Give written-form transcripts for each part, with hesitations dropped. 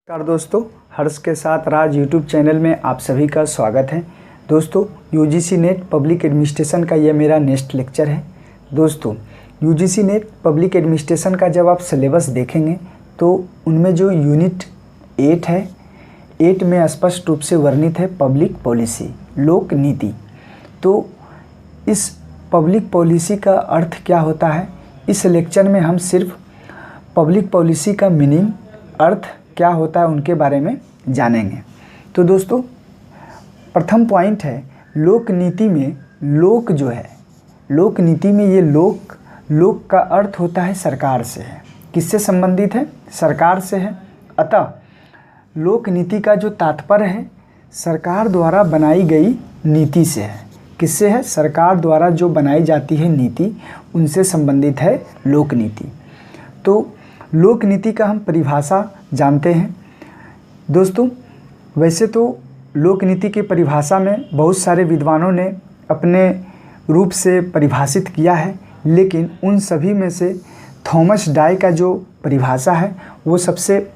नमस्कार दोस्तों, हर्ष के साथ राज यूट्यूब चैनल में आप सभी का स्वागत है। दोस्तों, यूजीसी नेट पब्लिक एडमिनिस्ट्रेशन का यह मेरा नेक्स्ट लेक्चर है। दोस्तों, यूजीसी नेट पब्लिक एडमिनिस्ट्रेशन का जब आप सिलेबस देखेंगे तो उनमें जो यूनिट 8 है, 8 में स्पष्ट रूप से वर्णित है पब्लिक पॉलिसी, लोक नीति। तो इस पब्लिक पॉलिसी का अर्थ क्या होता है, इस लेक्चर में हम सिर्फ पब्लिक पॉलिसी का मीनिंग, अर्थ क्या होता है उनके बारे में जानेंगे। तो दोस्तों, प्रथम पॉइंट है लोक नीति में। लोक जो है, लोक नीति में ये लोक का अर्थ होता है सरकार से है। किससे संबंधित है? सरकार से है। अतः लोक नीति का जो तात्पर्य है सरकार द्वारा बनाई गई नीति से है। किससे है? सरकार द्वारा जो बनाई जाती है नीति, उनसे संबंधित है लोक नीति। तो लोक नीति का हम परिभाषा जानते हैं। दोस्तों, वैसे तो लोक नीति की परिभाषा में बहुत सारे विद्वानों ने अपने रूप से परिभाषित किया है, लेकिन उन सभी में से थॉमस डाय का जो परिभाषा है वो सबसे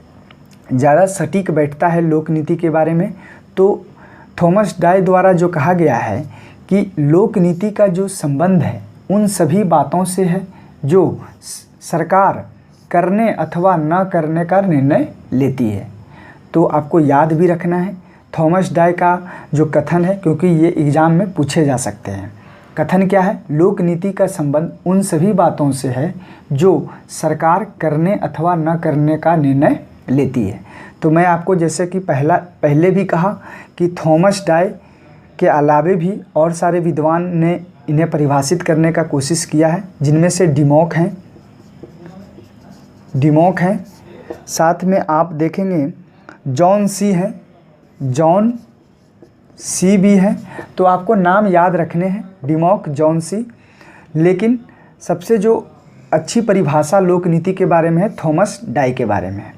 ज़्यादा सटीक बैठता है लोक नीति के बारे में। तो थॉमस डाय द्वारा जो कहा गया है कि लोक नीति का जो संबंध है उन सभी बातों से है जो सरकार करने अथवा न करने का निर्णय लेती है। तो आपको याद भी रखना है थॉमस डाय का जो कथन है, क्योंकि ये एग्ज़ाम में पूछे जा सकते हैं। कथन क्या है? लोक नीति का संबंध उन सभी बातों से है जो सरकार करने अथवा न करने का निर्णय लेती है। तो मैं आपको जैसे कि पहले भी कहा कि थॉमस डाय के अलावे भी और सारे विद्वान ने इन्हें परिभाषित करने का कोशिश किया है, जिनमें से डिमॉक हैं, साथ में आप देखेंगे जॉन सी भी हैं। तो आपको नाम याद रखने हैं, डिमॉक, जॉन सी। लेकिन सबसे जो अच्छी परिभाषा लोक नीति के बारे में है थॉमस डाय के बारे में है।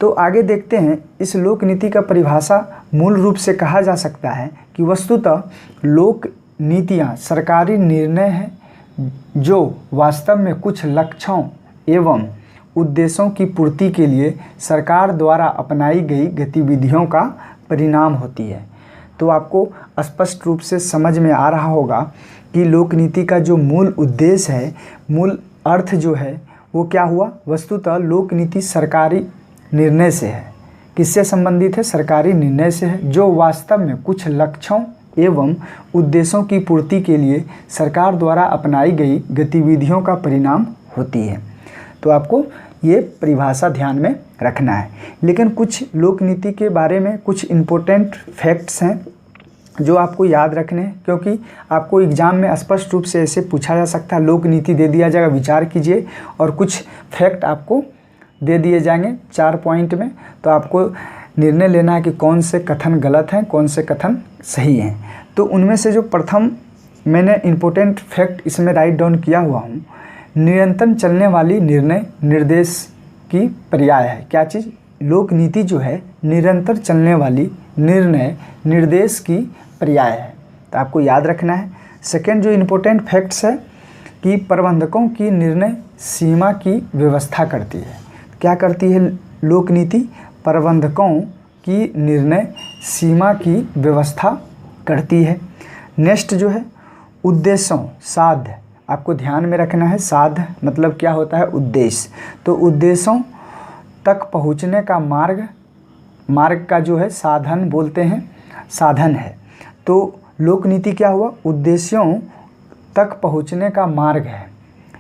तो आगे देखते हैं, इस लोक नीति का परिभाषा मूल रूप से कहा जा सकता है कि वस्तुतः लोक नीतियाँ सरकारी निर्णय हैं जो वास्तव में कुछ लक्ष्यों एवं उद्देश्यों की पूर्ति के लिए सरकार द्वारा अपनाई गई गतिविधियों का परिणाम होती है। तो आपको स्पष्ट रूप से समझ में आ रहा होगा कि लोक नीति का जो मूल उद्देश्य है, मूल अर्थ जो है वो क्या हुआ? वस्तुतः लोक नीति सरकारी निर्णय से है। किससे संबंधित है? सरकारी निर्णय से है, जो वास्तव में कुछ लक्ष्यों एवं उद्देश्यों की पूर्ति के लिए सरकार द्वारा अपनाई गई गतिविधियों का परिणाम होती है। तो आपको ये परिभाषा ध्यान में रखना है। लेकिन कुछ लोक नीति के बारे में कुछ इम्पोर्टेंट फैक्ट्स हैं जो आपको याद रखने हैं, क्योंकि आपको एग्ज़ाम में स्पष्ट रूप से ऐसे पूछा जा सकता है, लोक नीति दे दिया जाएगा, विचार कीजिए और कुछ फैक्ट आपको दे दिए जाएंगे 4 पॉइंट में। तो आपको निर्णय लेना है कि कौन से कथन गलत हैं, कौन से कथन सही हैं। तो उनमें से जो प्रथम मैंने इम्पोर्टेंट फैक्ट इसमें राइट डाउन किया हुआ हूँ, निरंतर चलने वाली निर्णय निर्देश की पर्याय है। क्या चीज़? लोक नीति जो है निरंतर चलने वाली निर्णय निर्देश की पर्याय है। तो आपको याद रखना है। सेकंड जो इम्पोर्टेंट फैक्ट्स है कि प्रबंधकों की निर्णय सीमा की व्यवस्था करती है। क्या करती है लोक नीति? प्रबंधकों की निर्णय सीमा की व्यवस्था करती है। नेक्स्ट जो है उद्देश्यों, साध्य, आपको ध्यान में रखना है। साध्य मतलब क्या होता है? उद्देश्य। तो उद्देश्यों तक पहुंचने का मार्ग का जो है साधन बोलते हैं, साधन है। तो लोक नीति क्या हुआ? उद्देश्यों तक पहुंचने का मार्ग है।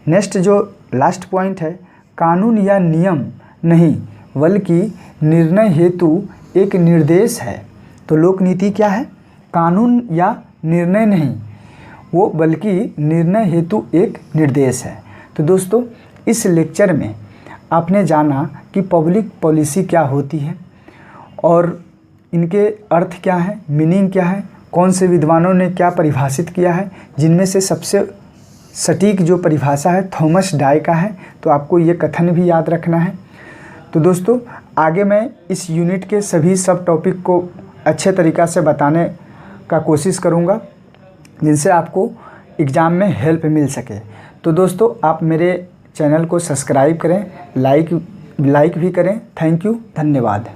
नेक्स्ट जो लास्ट पॉइंट है, कानून या नियम नहीं बल्कि निर्णय हेतु एक निर्देश है। तो लोक नीति क्या है? कानून या निर्णय नहीं, वो बल्कि निर्णय हेतु एक निर्देश है। तो दोस्तों, इस लेक्चर में आपने जाना कि पब्लिक पॉलिसी क्या होती है और इनके अर्थ क्या है, मीनिंग क्या है, कौन से विद्वानों ने क्या परिभाषित किया है, जिनमें से सबसे सटीक जो परिभाषा है थॉमस डाय का है। तो आपको ये कथन भी याद रखना है। तो दोस्तों, आगे मैं इस यूनिट के सभी सब टॉपिक को अच्छे तरीक़ा से बताने का कोशिश करूँगा, जिनसे आपको एग्ज़ाम में हेल्प मिल सके। तो दोस्तों, आप मेरे चैनल को सब्सक्राइब करें, लाइक भी करें। थैंक यू, धन्यवाद।